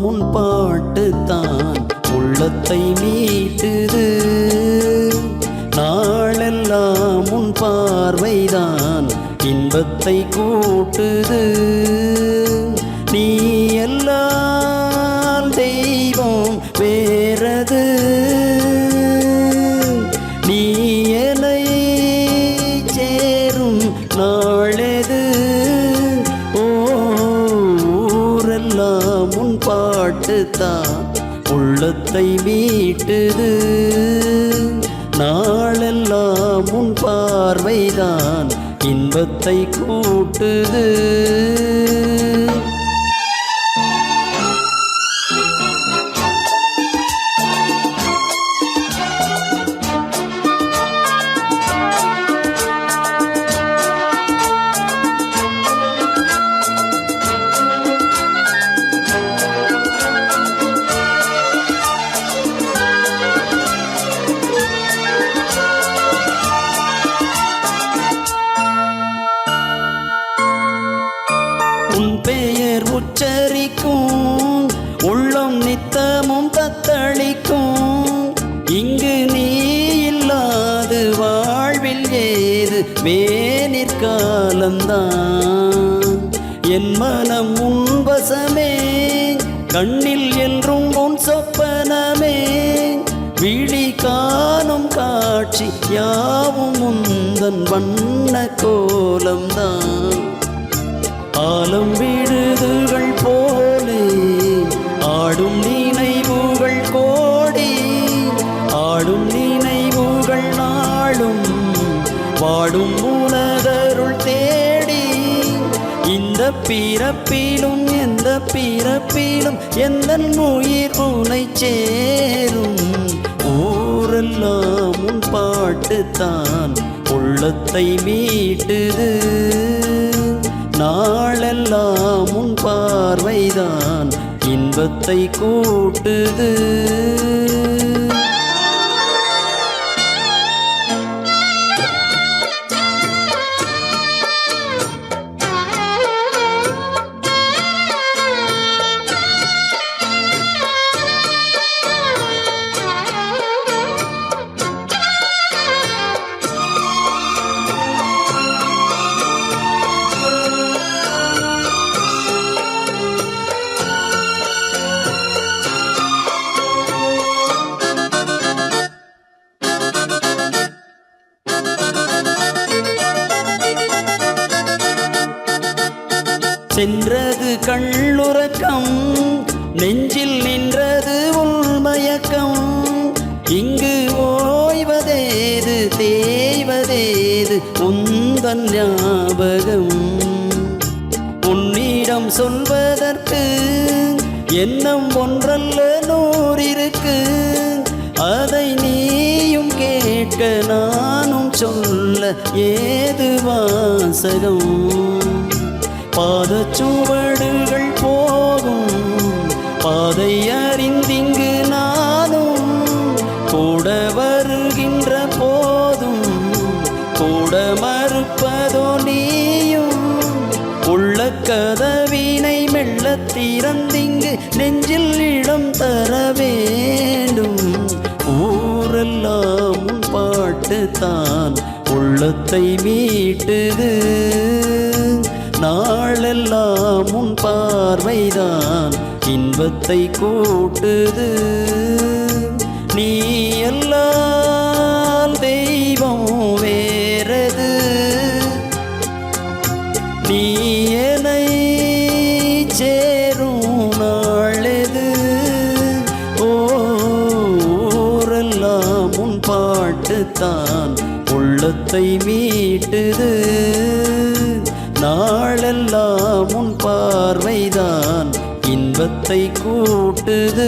உன் பாட்டுத்தான் உள்ளத்தை மீட்டுது. நாளெல்லாம் உன் பார்வைதான் இன்பத்தை கூட்டுது. நீ எல்லாம் தெய்வம் வேறது, நீ என்னை சேரும் நாளெது. ஊரெல்லாம் உன் பாட்டுத்தான் உள்ளத்தை மீட்டுது. நாளெல்லாம் உன் பார்வைதான் இன்பத்தை கூட்டுது. உன் பெயர் உச்சரிக்கும் உள்ளம் நித்தமும் தத்தளிக்கும். இங்கு நீ இல்லாது வாழ்வில் ஏது வேனிற்காலந்தான். என் மனம் உன் வசமே, கண்ணில் என்றும் உன் சொப்பனமே. விழி காணும் காட்சி யாவும் உந்தன் வண்ண கோலம்தான். ஆலம் விழுதுகள் போலே ஆடும் நினைவுகள் கோடி, ஆடும் நினைவுகள் நாளும் வாடும் உனதருள் தேடி. இந்த பிறப்பிலும் எந்த பிறப்பிலும் எந்தன் உயிர் உனை சேரும். ஊரெல்லாம் உன் பாட்டுத்தான் உள்ளத்தை மீட்டுது. நாளெல்லாம் உன் பார்வைதான் இன்பத்தை கூட்டுது. சென்றது கண்ணுறக்கம், நெஞ்சில் நின்றது உள்மயக்கம். இங்கு ஓய்வதேது தேய்வதேது உந்தன் ஞாபகம். உன்னிடம் சொல்வதற்கு எண்ணம் ஒன்றல்ல நூறிருக்கு. அதை நீயும் கேட்க நானும் சொல்ல ஏது வாசகம். பாதச்சுவடுகள் போகும் பாதை அறிந்திங்கு நானும் கூட வருகின்ற போதும் கூட மறுப்பதோ நீயும். உள்ள கதவினை மெல்ல திறந்திங்கு நெஞ்சில் இடம் தர வேண்டும். ஊரெல்லாம் உன் பாட்டுத்தான் உள்ளத்தை மீட்டுது. நாளெல்லாம் உன் பார்வைதான் இன்பத்தை கூட்டுது. நீ எல்லாம் தெய்வம் வேறது, நீ என்னை சேரும் நாளெது. ஊரெல்லாம் உன் பாட்டுத்தான் உள்ளத்தை மீட்டுது. நாளெல்லாம் உன் பார்வைதான் இன்பத்தை கூட்டுது.